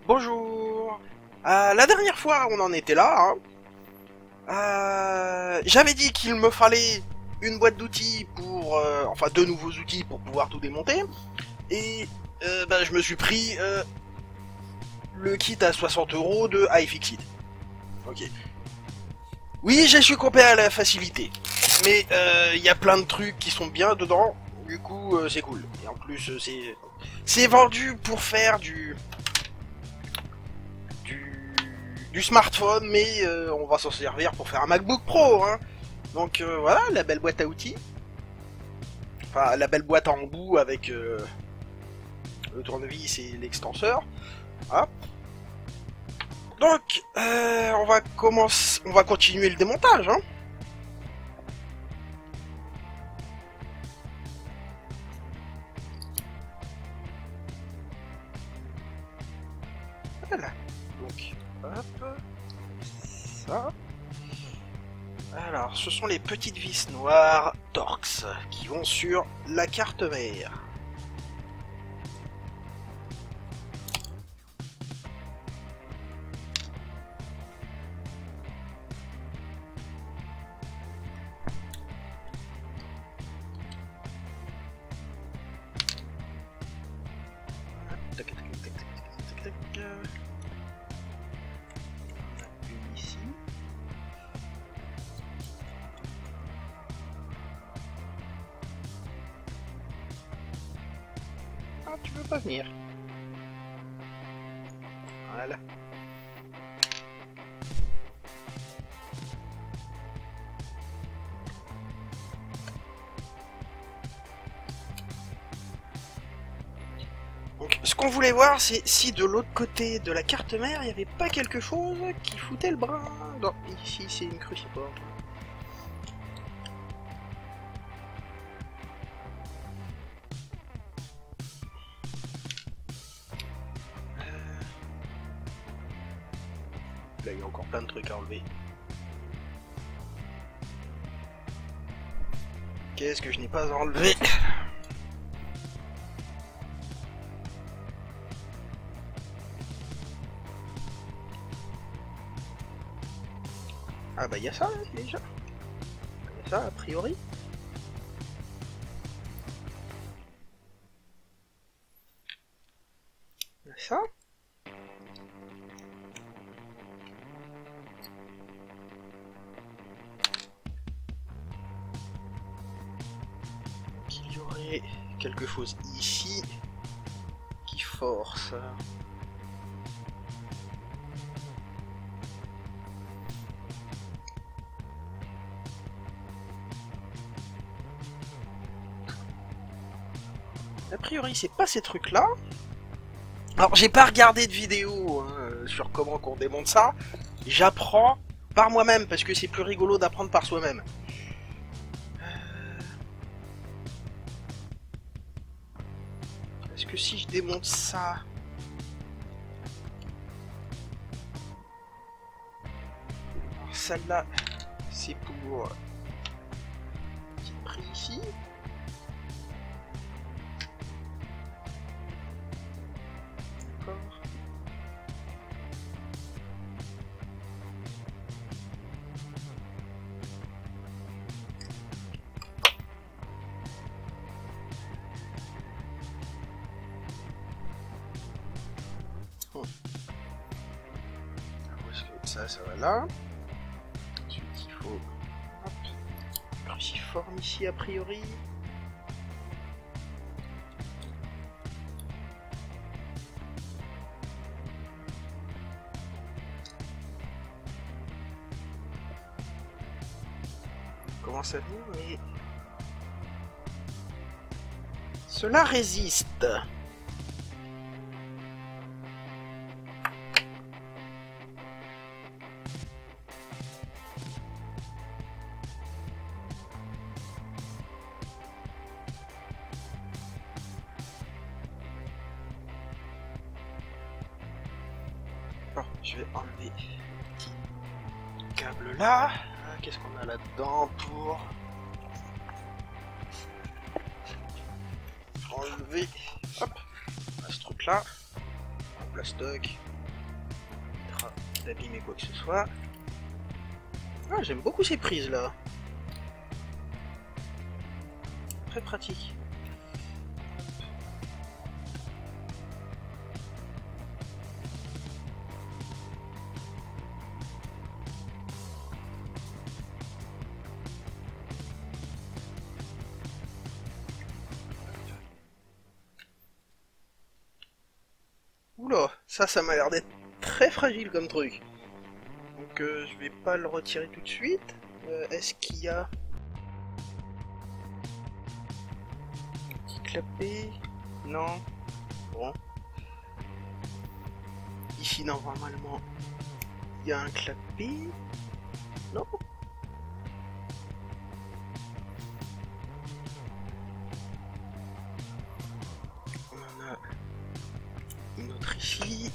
Bonjour. La dernière fois, on en était là. Hein. J'avais dit qu'il me fallait une boîte d'outils pour... enfin, deux nouveaux outils pour pouvoir tout démonter. Et je me suis pris le kit à 60 € de iFixit. Ok. Oui, j'ai succombé à la facilité. Mais il y a plein de trucs qui sont bien dedans. Du coup, c'est cool. Et en plus, c'est vendu pour faire du smartphone, mais on va s'en servir pour faire un MacBook Pro. Hein. Donc voilà, la belle boîte à outils. Enfin, la belle boîte en bout avec le tournevis et l'extenseur. Hop. Donc, on va continuer le démontage. Hein. Voilà. Donc, hop. Ça. Alors, ce sont les petites vis noires Torx qui vont sur la carte mère. Tac, tac, tac, tac, tac, tac, tac. Une ici. Ah, tu veux pas venir. Voilà. Donc, ce qu'on voulait voir, c'est si de l'autre côté de la carte mère, il n'y avait pas quelque chose qui foutait le bras. Non, ici, c'est une cruciforme. Là, il y a encore plein de trucs à enlever. Qu'est-ce que je n'ai pas enlevé? Ah bah il y a ça hein, déjà. Il y a ça a priori. Il y a ça. Il y aurait quelque chose ici qui force. A priori, c'est pas ces trucs-là. Alors, j'ai pas regardé de vidéo hein, sur comment qu'on démonte ça. J'apprends par moi-même parce que c'est plus rigolo d'apprendre par soi-même. Est-ce que si je démonte ça... Alors, celle-là, c'est pour... Petit prix ici. D'accord. Ça va là. Ensuite, il faut hop, cruciforme ici a priori. Comment ça vient, mais cela résiste. Bon, je vais enlever le petit câble là. Qu'est-ce qu'on a là-dedans pour enlever hop, ce truc là, en plastoc. d'abîmer quoi que ce soit. Ah, j'aime beaucoup ces prises là. Très pratique. Oula, ça m'a l'air d'être très fragile comme truc. Donc je vais pas le retirer tout de suite. Est-ce qu'il y a... Petit clapet? Non. Bon. Ici normalement il y a un clapet. Non. On en a une autre ici.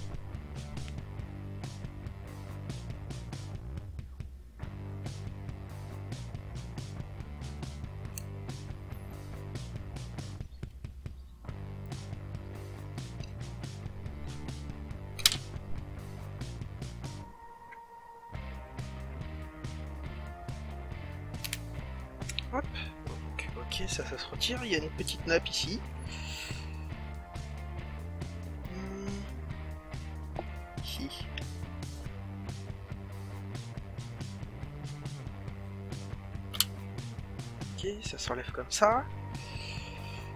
Hop, donc, ok, ça se retire. Il y a une petite nappe ici. Ici. Ok, ça s'enlève comme ça.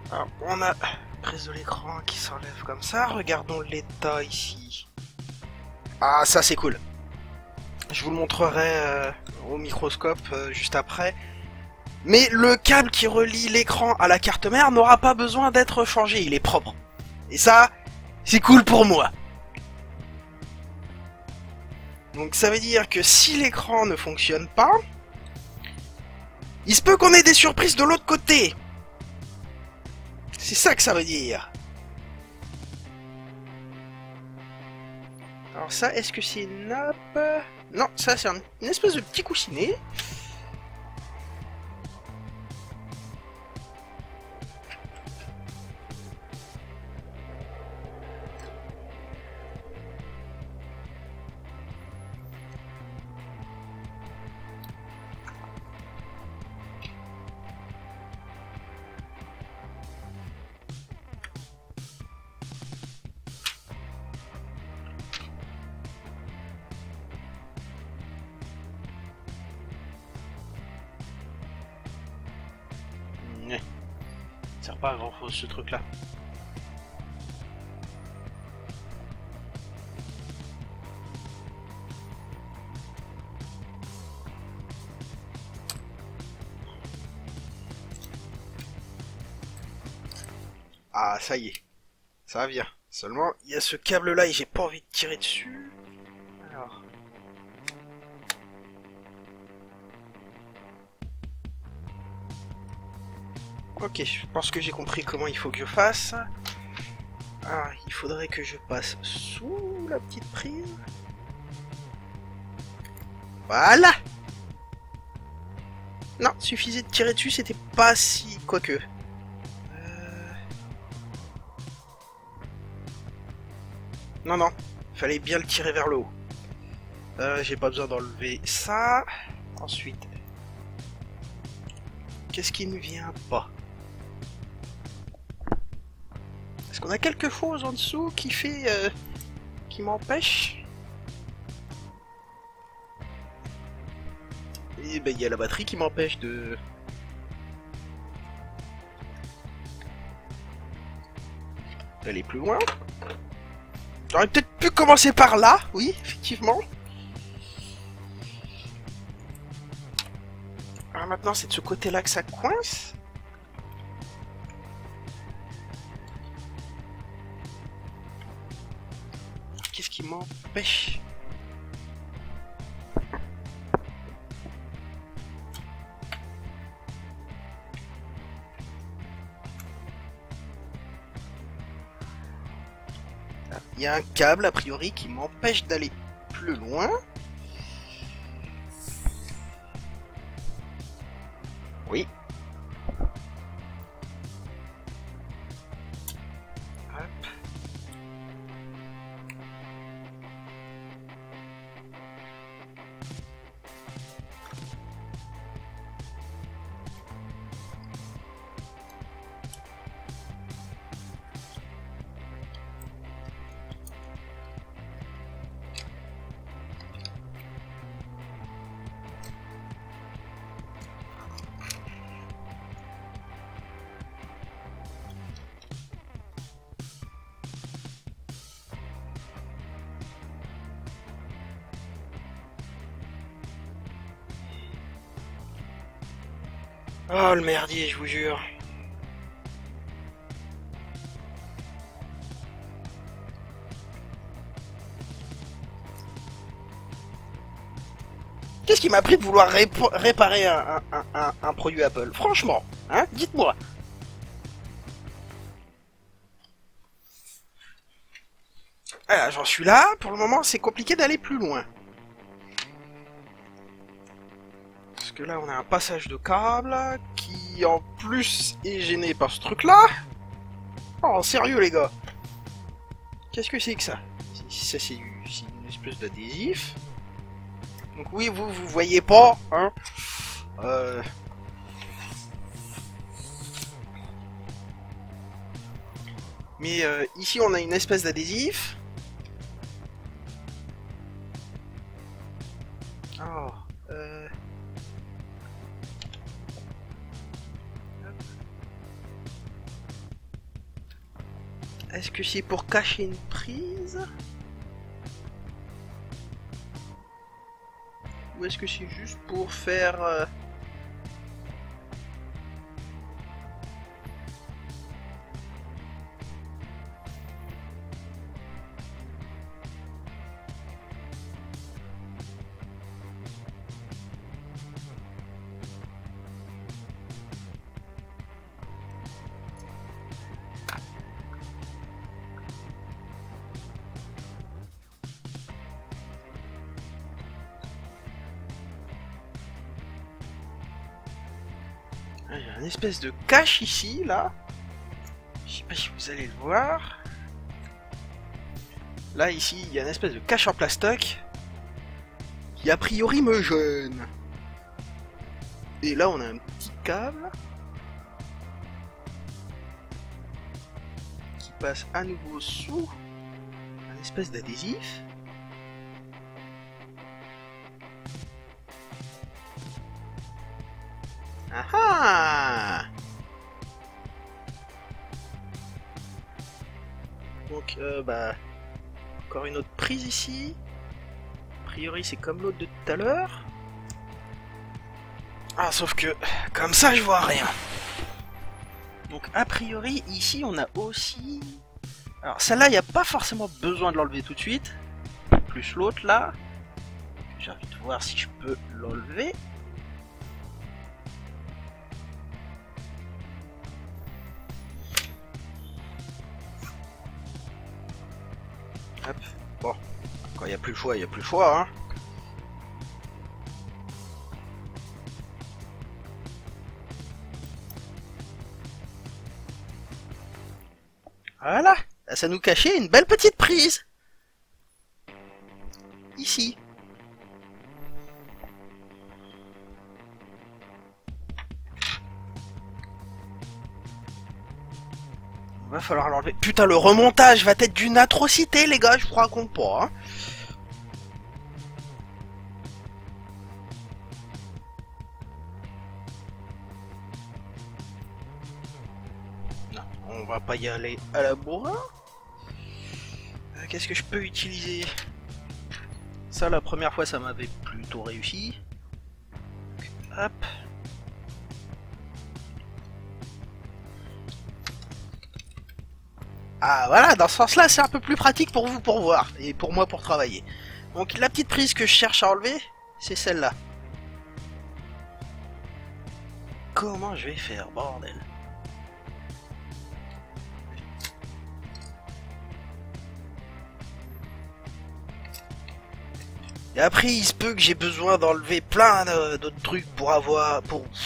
Alors, on a prise de l'écran qui s'enlève comme ça. Regardons l'état ici. Ah, ça c'est cool. Je vous le montrerai au microscope juste après. Mais le câble qui relie l'écran à la carte mère n'aura pas besoin d'être changé, il est propre. Et ça, c'est cool pour moi. Donc ça veut dire que si l'écran ne fonctionne pas, il se peut qu'on ait des surprises de l'autre côté. C'est ça que ça veut dire. Alors ça, est-ce que c'est une nappe? Non, ça c'est une espèce de petit coussinet. Ça sert pas à grand chose ce truc là. Ah ça y est, ça vient. Seulement il y a ce câble là et j'ai pas envie de tirer dessus. Alors. Ok, je pense que j'ai compris comment il faut que je fasse. Ah, il faudrait que je passe sous la petite prise. Voilà. Non, suffisait de tirer dessus, c'était pas si... Quoique. Non, non, fallait bien le tirer vers le haut. J'ai pas besoin d'enlever ça. Ensuite... Qu'est-ce qui ne vient pas? Est-ce qu'on a quelque chose en dessous qui fait... qui m'empêche? Et ben il y a la batterie qui m'empêche de... d'aller plus loin. J'aurais peut-être pu commencer par là, oui, effectivement. Alors maintenant c'est de ce côté-là que ça coince. Qu'est-ce qui m'empêche? Il y a un câble a priori qui m'empêche d'aller plus loin. Oui. Hop. Oh le merdier, je vous jure. Qu'est-ce qui m'a pris de vouloir réparer un produit Apple? Franchement, hein? Dites-moi. Ah, j'en suis là, pour le moment c'est compliqué d'aller plus loin. Parce que là on a un passage de câble qui en plus est gêné par ce truc là. Oh sérieux les gars. Qu'est-ce que c'est que ça? Ça c'est une espèce d'adhésif. Donc oui vous voyez pas hein. Mais ici on a une espèce d'adhésif. Oh, est-ce que c'est pour cacher une prise? Ou est-ce que c'est juste pour faire... Il y a une espèce de cache ici, là. Je sais pas si vous allez le voir. Là, ici, il y a une espèce de cache en plastoc qui, a priori, me gêne. Et là, on a un petit câble qui passe à nouveau sous un espèce d'adhésif. Ah ah! Donc, bah... Encore une autre prise ici. A priori, c'est comme l'autre de tout à l'heure. Ah, sauf que, comme ça, je vois rien. Donc, a priori, ici, on a aussi... Alors, celle-là, il n'y a pas forcément besoin de l'enlever tout de suite. Plus l'autre, là. J'ai envie de voir si je peux l'enlever. Hop. Bon. Quand il n'y a plus le choix, il n'y a plus le choix, hein. Voilà. Ça nous cachait une belle petite prise. Ici. Va falloir l'enlever. Putain, le remontage va être d'une atrocité, les gars, je vous raconte pas. Hein. Non, on va pas y aller à la bourrin. Qu'est-ce que je peux utiliser? Ça, la première fois, ça m'avait plutôt réussi. Hop. Ah voilà, dans ce sens-là, c'est un peu plus pratique pour vous pour voir, et pour moi pour travailler. Donc la petite prise que je cherche à enlever, c'est celle-là. Comment je vais faire, bordel? Et après, il se peut que j'ai besoin d'enlever plein d'autres trucs pour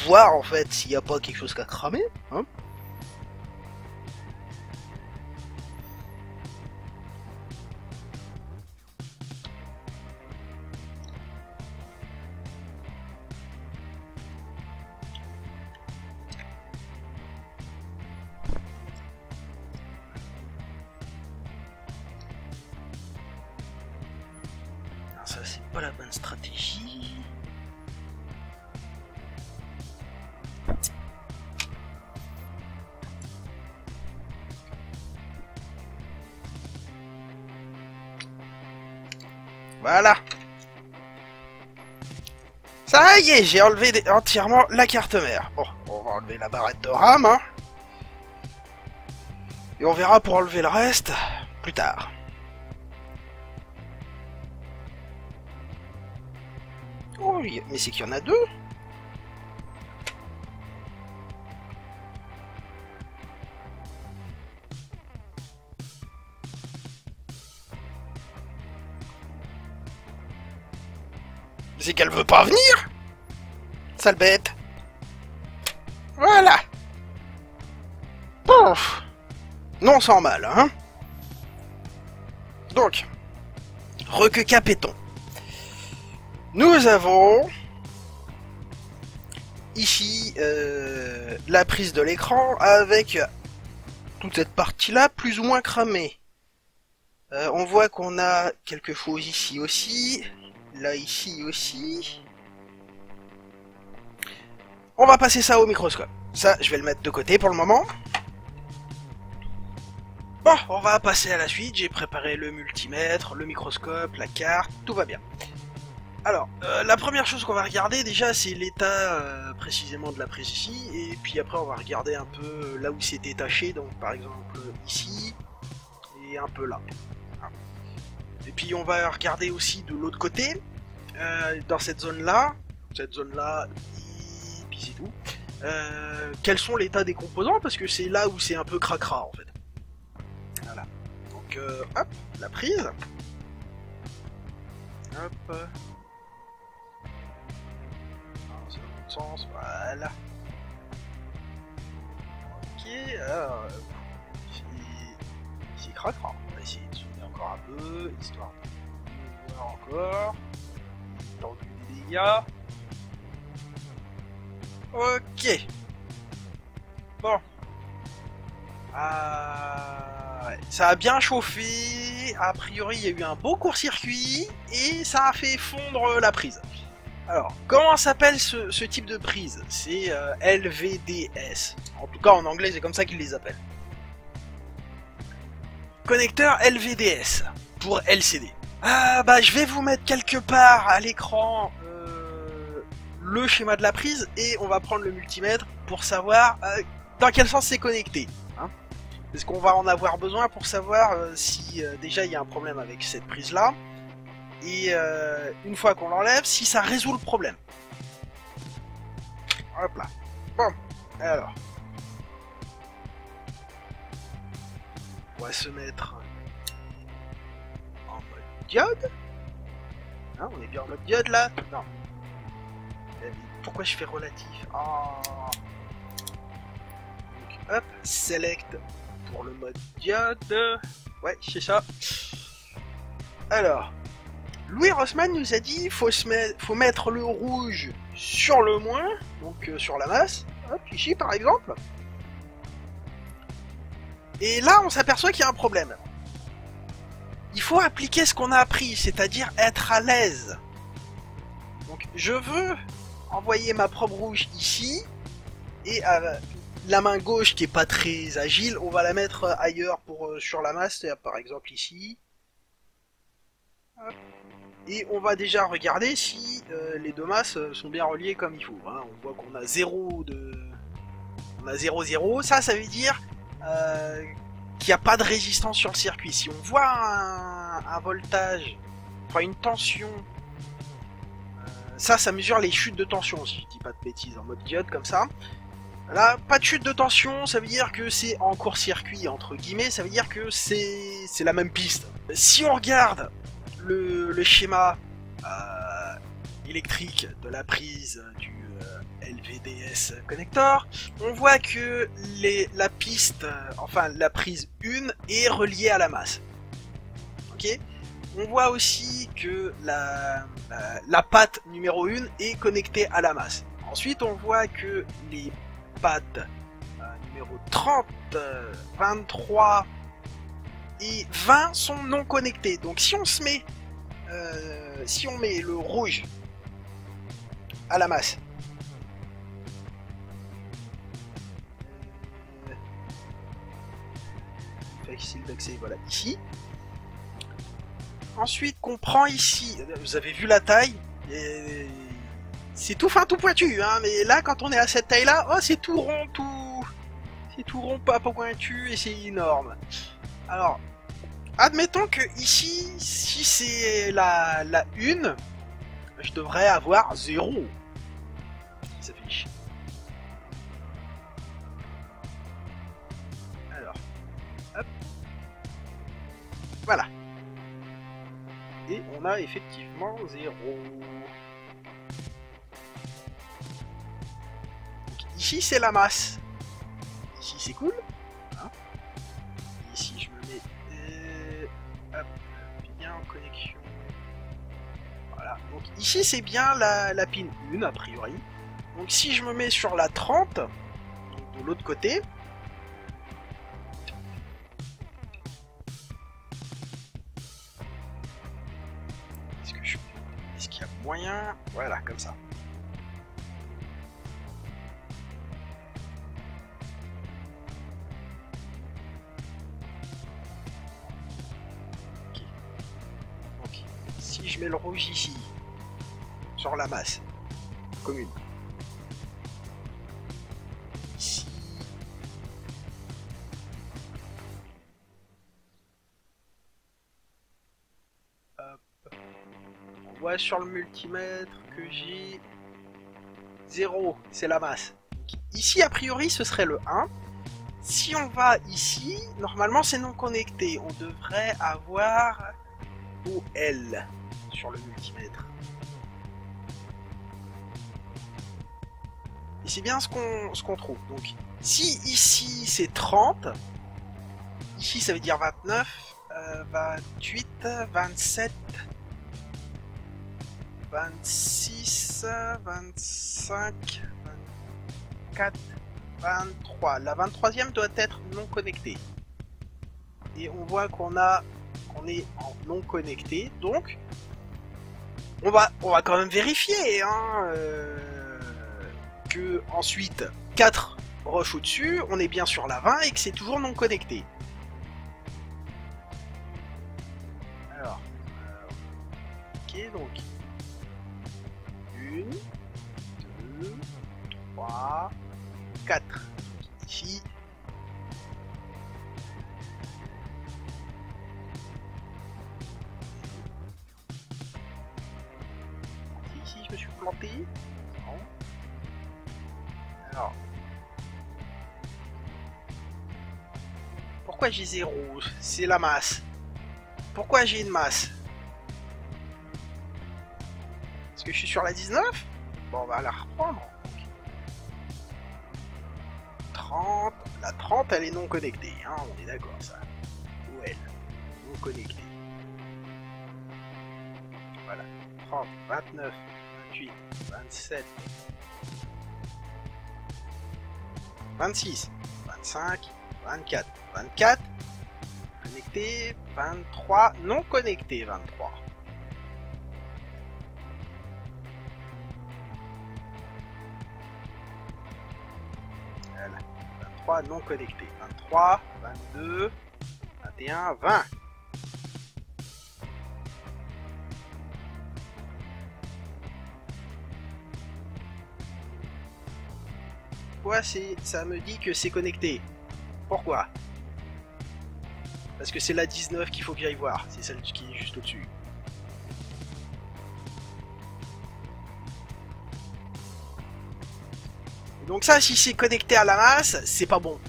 voir en fait s'il n'y a pas quelque chose qui a cramé, hein. Ça, c'est pas la bonne stratégie. Voilà. Ça y est, j'ai enlevé entièrement la carte mère. Bon, enlever la barrette de RAM, hein. Et on verra pour enlever le reste plus tard. Oh, mais c'est qu'il y en a deux. C'est qu'elle veut pas venir. Sale bête. Voilà. Pouf. Non sans mal, hein. Donc, recapitons. Nous avons ici la prise de l'écran avec toute cette partie-là plus ou moins cramée. On voit qu'on a quelque chose ici aussi, là ici aussi. On va passer ça au microscope. Ça, je vais le mettre de côté pour le moment. Bon, on va passer à la suite. J'ai préparé le multimètre, le microscope, la carte, tout va bien. Alors, la première chose qu'on va regarder déjà, c'est l'état précisément de la prise ici, et puis après on va regarder un peu là où c'est détaché, donc par exemple ici, et un peu là. Et puis on va regarder aussi de l'autre côté, dans cette zone-là, et puis c'est tout, quels sont l'état des composants, parce que c'est là où c'est un peu cracra en fait. Voilà. Donc, hop, la prise. Hop. Sens, voilà. Ok, alors ici craquera. On va essayer de zoomer encore un peu, histoire de voir encore. Tendu des dégâts. Ok. Bon. Ouais. Ça a bien chauffé. A priori, il y a eu un beau court-circuit et ça a fait fondre la prise. Alors, comment s'appelle ce type de prise? C'est LVDS. En tout cas, en anglais, c'est comme ça qu'ils les appellent. Connecteur LVDS pour LCD. Ah bah, je vais vous mettre quelque part à l'écran le schéma de la prise et on va prendre le multimètre pour savoir dans quel sens c'est connecté. Hein, parce qu'on va en avoir besoin pour savoir si déjà il y a un problème avec cette prise-là. Et une fois qu'on l'enlève, si ça résout le problème. Hop là. Bon, alors. On va se mettre en mode diode. Hein, on est bien en mode diode là? Non. Pourquoi je fais relatif? Oh. Donc, hop, select pour le mode diode. Ouais, c'est ça. Alors. Louis Rossmann nous a dit faut mettre le rouge sur le moins, donc sur la masse, hop, ici par exemple. Et là on s'aperçoit qu'il y a un problème. Il faut appliquer ce qu'on a appris, c'est-à-dire être à l'aise. Donc je veux envoyer ma probe rouge ici, et la main gauche qui est pas très agile, on va la mettre ailleurs pour sur la masse, par exemple ici. Hop. Et on va déjà regarder si les deux masses sont bien reliées comme il faut. Hein. On voit qu'on a 0 de... On a 0,0. Ça veut dire qu'il n'y a pas de résistance sur le circuit. Si on voit un voltage, enfin une tension, ça mesure les chutes de tension, si je dis pas de bêtises, en mode diode comme ça. Là, pas de chute de tension, ça veut dire que c'est en court-circuit, entre guillemets, ça veut dire que c'est la même piste. Si on regarde le schéma électrique de la prise du LVDS connector, on voit que la piste, enfin la prise 1 est reliée à la masse. Ok. On voit aussi que la patte numéro 1 est connectée à la masse. Ensuite, on voit que les pattes numéro 30, 23 et 20 sont non connectées. Donc si on se met si on met le rouge à la masse, facile d'accès, voilà, ici. Ensuite qu'on prend ici, vous avez vu la taille, et c'est tout fin, tout pointu, hein, mais là, quand on est à cette taille-là, oh, c'est tout rond, c'est tout rond, pas pointu, et c'est énorme. Alors, admettons que ici, si c'est la 1, je devrais avoir 0. Qui s'affiche. Alors, hop. Voilà. Et on a effectivement 0. Ici, c'est la masse. Ici, c'est cool. Hein, ici, je me mets... hop, bien en connexion. Voilà. Donc ici, c'est bien la pin 1, a priori. Donc si je me mets sur la 30, donc de l'autre côté... Est-ce qu'il y a moyen... Voilà, comme ça. Si je mets le rouge ici, sur la masse commune, ici, hop. On voit sur le multimètre que j'ai 0, c'est la masse. Donc, ici, a priori, ce serait le 1. Si on va ici, normalement, c'est non connecté. On devrait avoir OL sur le multimètre. Et c'est bien ce qu'on trouve. Donc, si ici c'est 30, ici ça veut dire 29, 28, 27, 26, 25, 24, 23. La 23e doit être non connectée. Et on voit qu'on est en non connecté, donc on va quand même vérifier hein, que ensuite 4 rush au-dessus, on est bien sur la 20 et que c'est toujours non connecté. Alors, ok, donc 1, 2, 3, 4. Ici. Ici, je me suis planté. Non. Alors. Pourquoi j'ai 0? C'est la masse. Pourquoi j'ai une masse? Est-ce que je suis sur la 19? Bon, on va la reprendre. 30. La 30, elle est non connectée. Hein, on est d'accord, ça. Ou elle. Non connectée. Voilà. 30, 29, 28, 27, 26, 25, 24. 24. Connecté. 23. Non connecté, 23. Voilà. 23 non connecté. 23, 22, 21, 20. Pourquoi ça me dit que c'est connecté? Pourquoi? Parce que c'est la 19 qu'il faut que j'aille voir. C'est celle qui est juste au-dessus. Donc ça, si c'est connecté à la masse, c'est pas bon.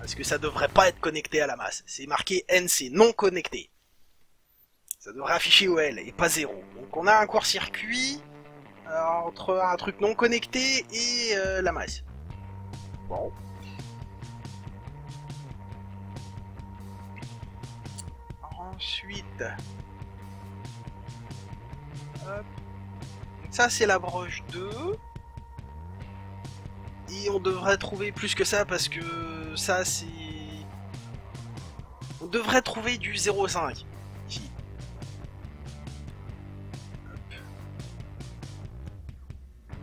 Parce que ça devrait pas être connecté à la masse. C'est marqué NC, non connecté. Ça devrait afficher OL et pas 0. Donc on a un court-circuit entre un truc non connecté et la masse. Bon. Ensuite... Hop. Ça c'est la broche 2. Et on devrait trouver plus que ça parce que ça c'est... On devrait trouver du 0,5 ici.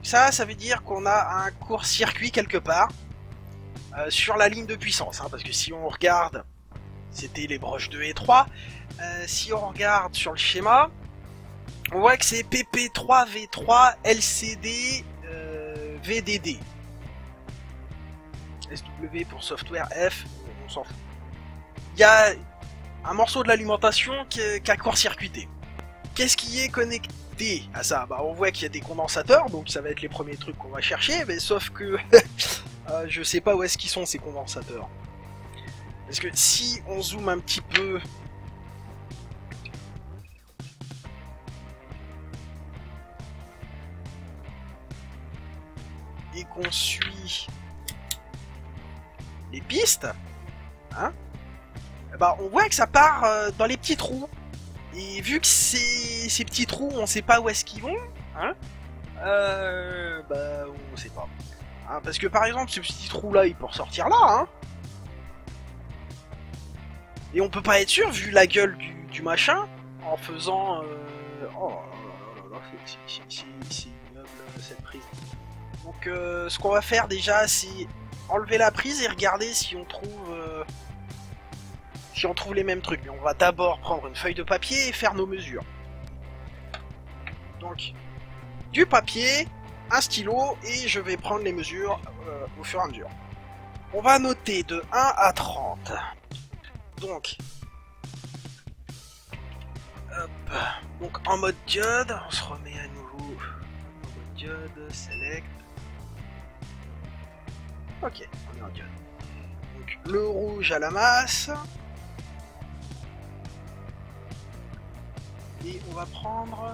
Ça veut dire qu'on a un court-circuit quelque part sur la ligne de puissance. Hein, parce que si on regarde, c'était les broches 2 et 3. Si on regarde sur le schéma, On voit que c'est PP3V3 LCD VDD. SW pour software F, on s'en fout. Il y a un morceau de l'alimentation qui a court-circuité. Qu'est-ce qui est connecté à ça? Bah on voit qu'il y a des condensateurs, donc ça va être les premiers trucs qu'on va chercher, mais sauf que je sais pas où est-ce qu'ils sont ces condensateurs. Parce que si on zoome un petit peu... et qu'on suit les pistes, hein, bah on voit que ça part dans les petits trous. Et vu que ces petits trous, on sait pas où est-ce qu'ils vont, hein, bah on sait pas. Hein, parce que par exemple, ce petit trou là, il peut ressortir là, hein. Et on peut pas être sûr, vu la gueule du machin, en faisant... Oh là là, c'est ignoble cette prise. Donc ce qu'on va faire déjà, c'est enlever la prise et regarder si on trouve les mêmes trucs. Mais on va d'abord prendre une feuille de papier et faire nos mesures. Donc du papier, un stylo, et je vais prendre les mesures au fur et à mesure. On va noter de 1 à 30. Donc, hop. Donc en mode diode, on se remet à nouveau en mode diode, select. Ok, on est en diode. Donc le rouge à la masse. Et on va prendre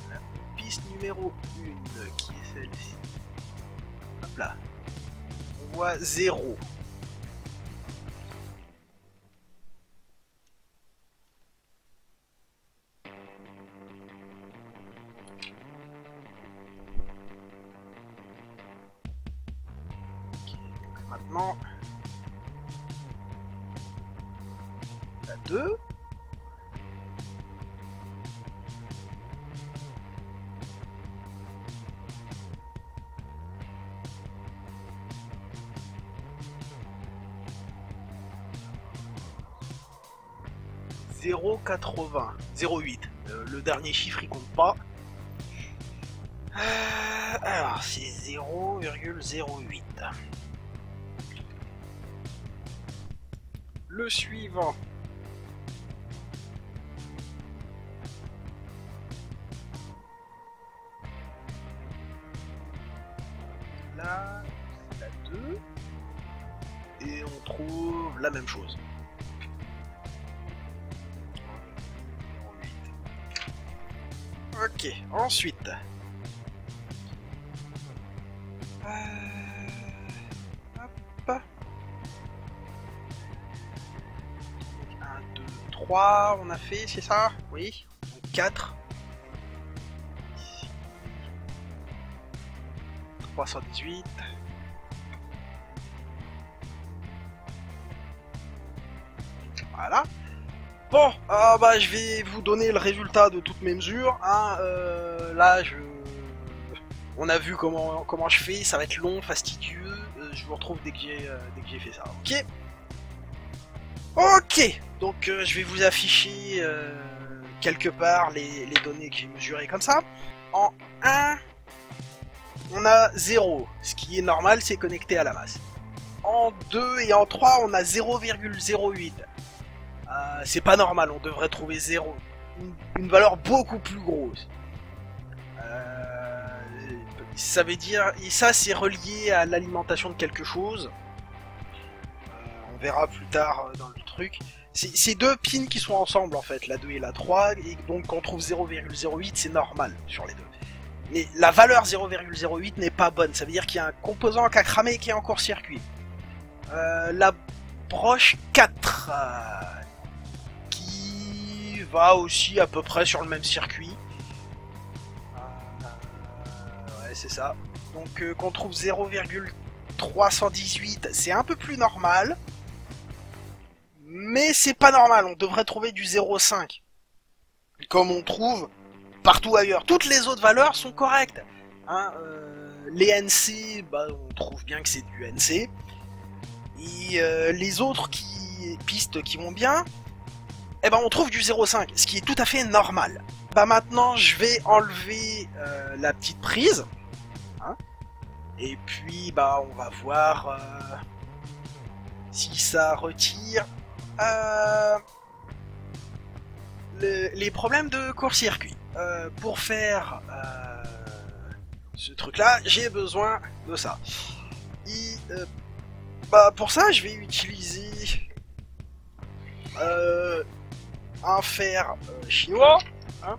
la piste numéro 1 qui est celle-ci. Hop là. On voit 0. Maintenant, la 2. « 0,80, 0,8. Le dernier chiffre il compte pas. Alors c'est 0,08. Le suivant. Là, c'est la 2. Et on trouve la même chose. Ok, ensuite. 3, on a fait, c'est ça? Oui. Donc 4. 318. Voilà. Bon, bah je vais vous donner le résultat de toutes mes mesures. Hein. Là, on a vu comment je fais. Ça va être long, fastidieux. Je vous retrouve dès que j'ai fait ça. Ok. Ok. Donc je vais vous afficher quelque part les données que j'ai mesurées comme ça. En 1, on a 0. Ce qui est normal, c'est connecté à la masse. En 2 et en 3, on a 0,08. C'est pas normal, on devrait trouver 0. Une valeur beaucoup plus grosse. Ça veut dire... Et ça, c'est relié à l'alimentation de quelque chose. On verra plus tard dans le truc. C'est deux pins qui sont ensemble, en fait, la 2 et la 3. Et donc, quand on trouve 0,08, c'est normal sur les deux. Mais la valeur 0,08 n'est pas bonne. Ça veut dire qu'il y a un composant qui a cramé et qui est en court-circuit. La broche 4... va aussi à peu près sur le même circuit. Ouais, c'est ça. Donc qu'on trouve 0,318, c'est un peu plus normal. Mais c'est pas normal, on devrait trouver du 0,5. Comme on trouve partout ailleurs. Toutes les autres valeurs sont correctes. Hein, les NC, bah, on trouve bien que c'est du NC. Et les autres pistes qui vont bien, eh ben on trouve du 0,5, ce qui est tout à fait normal. bah maintenant je vais enlever la petite prise. Hein, et puis bah on va voir si ça retire les problèmes de court-circuit. Pour faire ce truc-là, j'ai besoin de ça. Et, bah pour ça, je vais utiliser un fer chinois. Hein.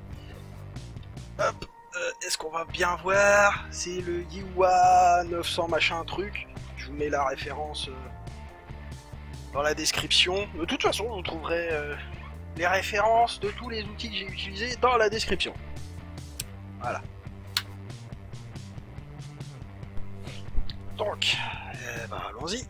Hop, est-ce qu'on va bien voir? C'est le Yiwa 900 machin truc. Je vous mets la référence dans la description. De toute façon, vous trouverez les références de tous les outils que j'ai utilisés dans la description. Voilà. Donc, bah, allons-y.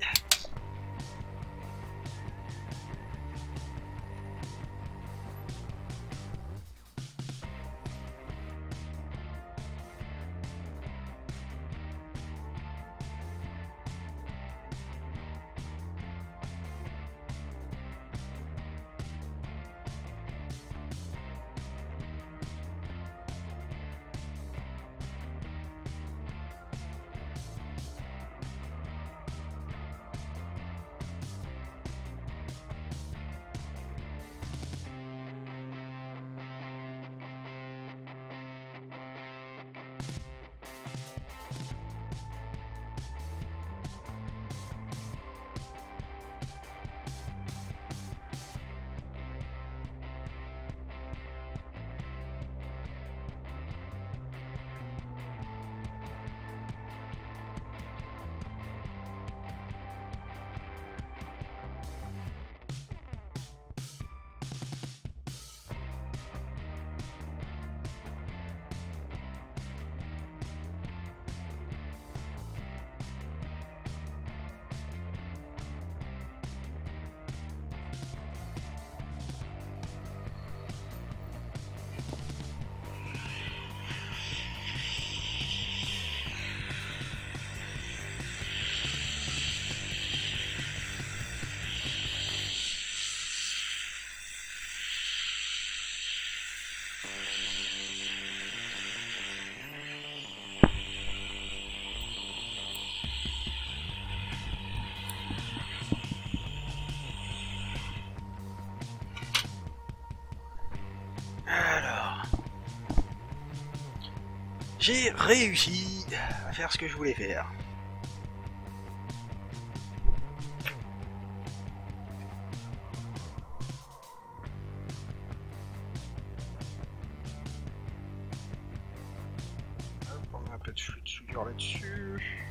Alors, j'ai réussi à faire ce que je voulais faire. Hop, on met un peu de flux de soudure là-dessus.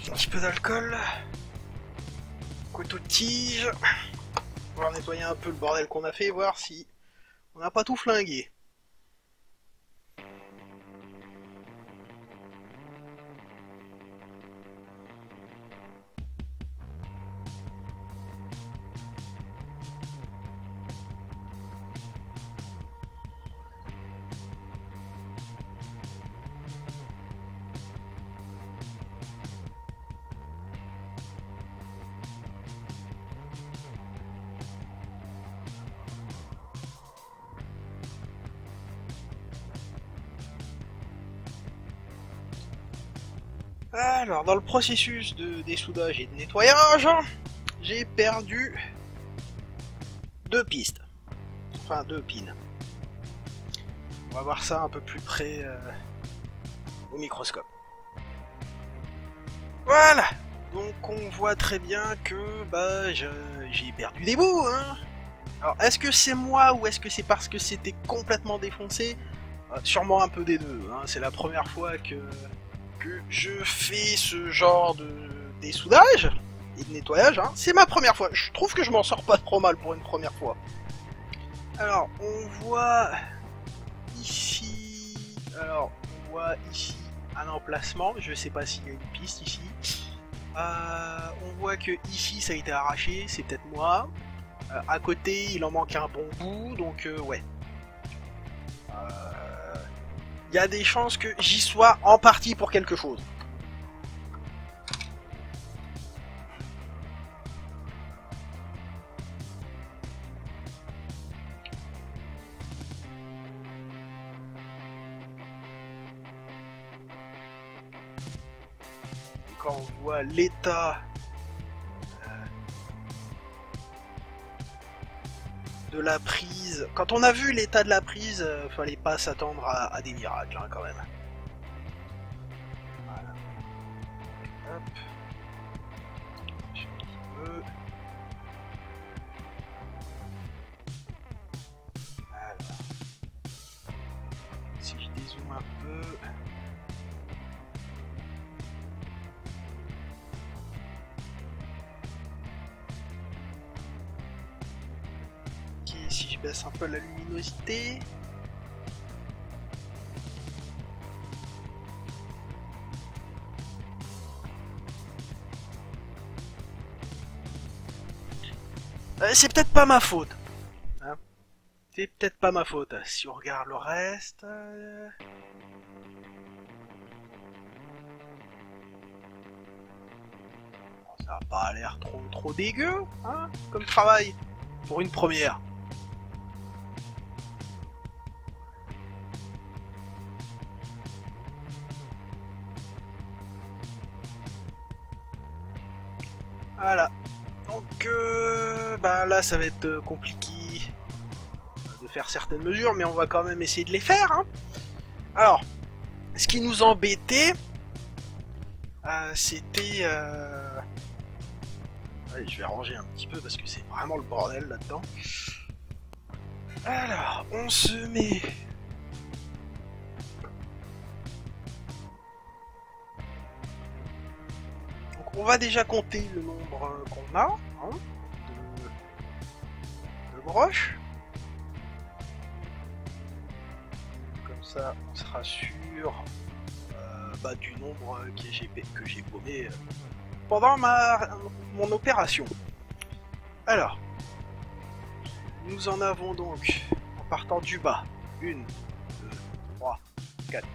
Un petit peu d'alcool. Couteau de tige. On va nettoyer un peu le bordel qu'on a fait, voir si on n'a pas tout flingué. Alors, dans le processus de dessoudage et de nettoyage, j'ai perdu 2 pistes. Enfin, 2 pins. On va voir ça un peu plus près au microscope. Voilà. Donc on voit très bien que bah j'ai perdu des bouts. Hein. Alors, est-ce que c'est moi ou est-ce que c'est parce que c'était complètement défoncé? Sûrement un peu des deux. Hein. C'est la première fois que je fais ce genre de dessoudage et de nettoyage. Hein. C'est ma première fois. Je trouve que je m'en sors pas trop mal pour une première fois. Alors, on voit ici... Alors, on voit ici un emplacement. Je sais pas s'il y a une piste ici. On voit que ici ça a été arraché. C'est peut-être moi. À côté, il en manque un bon bout. Donc, ouais. Il y a des chances que j'y sois en partie pour quelque chose. Et quand on voit l'état de la prise, quand on a vu l'état de la prise, fallait pas s'attendre à des miracles hein, quand même. Voilà. Hop. Un petit peu. Alors. Si je dézoome un peu. Ok, si je baisse un peu la luminosité. C'est peut-être pas ma faute. Hein, c'est peut-être pas ma faute. Si on regarde le reste... Ça a pas l'air trop dégueu, hein, comme travail. Pour une première. Voilà. Donc, bah là, ça va être compliqué de faire certaines mesures, mais on va quand même essayer de les faire. Hein. Alors, ce qui nous embêtait, c'était... Allez, je vais ranger un petit peu parce que c'est vraiment le bordel là-dedans. Alors, on se met... Donc, on va déjà compter le nombre qu'on a hein, de broches. Comme ça, on sera sûr du nombre que j'ai paumé pendant mon opération. Alors, nous en avons donc, en partant du bas, 1, 2, 3, 4,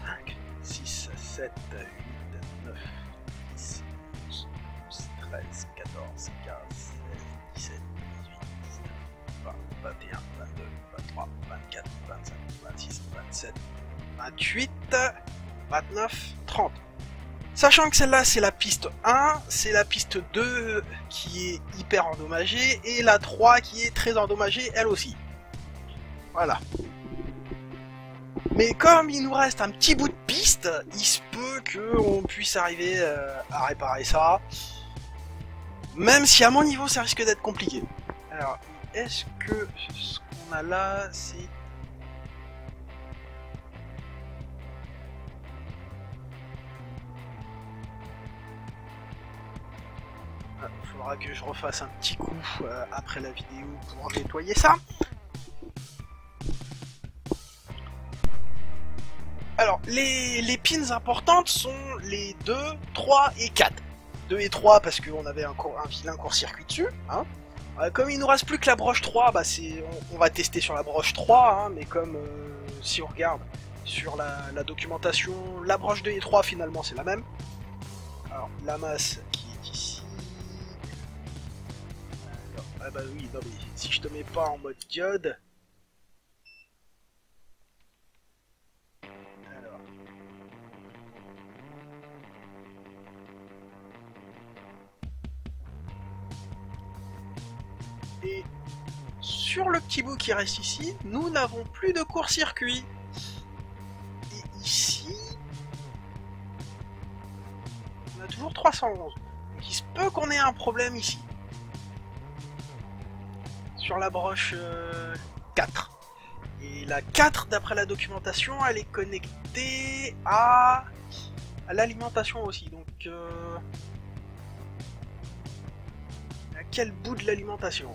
5, 6, 7, 8, 9, 10, 11, 12, 13, 14, 15, 16, 17, 18, 19, 20, 21, 22, 23, 24, 25, 26, 27, 28, 29, 30. Sachant que celle-là c'est la piste 1, c'est la piste 2 qui est hyper endommagée et la 3 qui est très endommagée elle aussi. Voilà. Mais comme il nous reste un petit bout de piste, il se peut qu'on puisse arriver à réparer ça. Même si à mon niveau ça risque d'être compliqué. Alors, est-ce que ce qu'on a là c'est... Faudra que je refasse un petit coup après la vidéo pour nettoyer ça. Alors, les pins importantes sont les 2, 3 et 4. 2 et 3 parce qu'on avait un vilain court-circuit dessus. Hein. Comme il nous reste plus que la broche 3, bah on va tester sur la broche 3, hein, mais comme si on regarde sur la documentation, la broche 2 et 3 finalement c'est la même. Alors, la masse qui est ici. Alors, ah bah oui, non mais si je te mets pas en mode diode... Alors... Et sur le petit bout qui reste ici, nous n'avons plus de court-circuit. Et ici... on a toujours 311. Donc il se peut qu'on ait un problème ici. Sur la broche 4. Et la 4, d'après la documentation, elle est connectée à l'alimentation aussi. Donc, à quel bout de l'alimentation?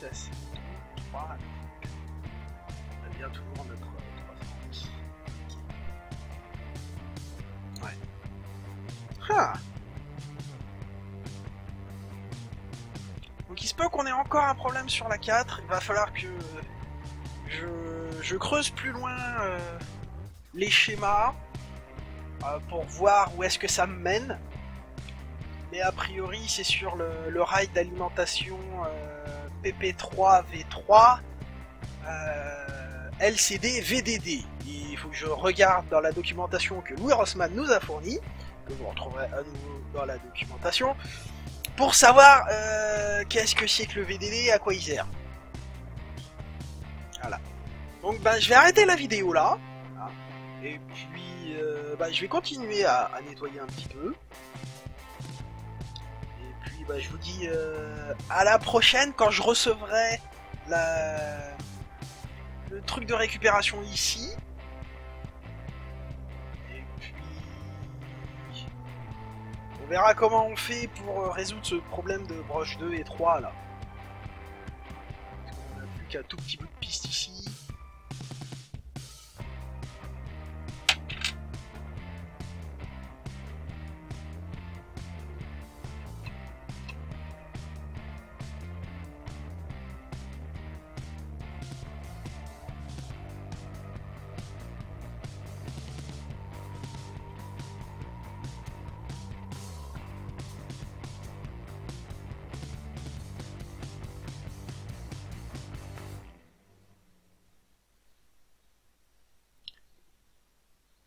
Ça c'est 3. On a bien toujours notre 300. Ouais. Ah. Donc il se peut qu'on ait encore un problème sur la 4. Il va falloir que je creuse plus loin les schémas pour voir où est-ce que ça me mène. Mais a priori c'est sur le rail d'alimentation PP3 V3 LCD VDD. Et il faut que je regarde dans la documentation que Louis Rossmann nous a fournie, que vous retrouverez à nouveau dans la documentation, pour savoir qu'est-ce que c'est que le VDD, à quoi il sert. Voilà. Donc je vais arrêter la vidéo là. Et puis je vais continuer à nettoyer un petit peu. Et puis je vous dis à la prochaine quand je recevrai le truc de récupération ici. Et puis on verra comment on fait pour résoudre ce problème de broche 2 et 3 là. Parce qu'on a plus qu'un tout petit bout de piste ici.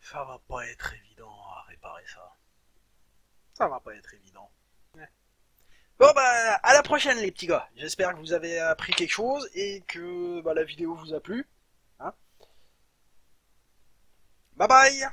Ça va pas être évident à réparer ça. Ça va pas être évident. Ouais. Bon à la prochaine les petits gars. J'espère que vous avez appris quelque chose et que la vidéo vous a plu. Hein, bye bye.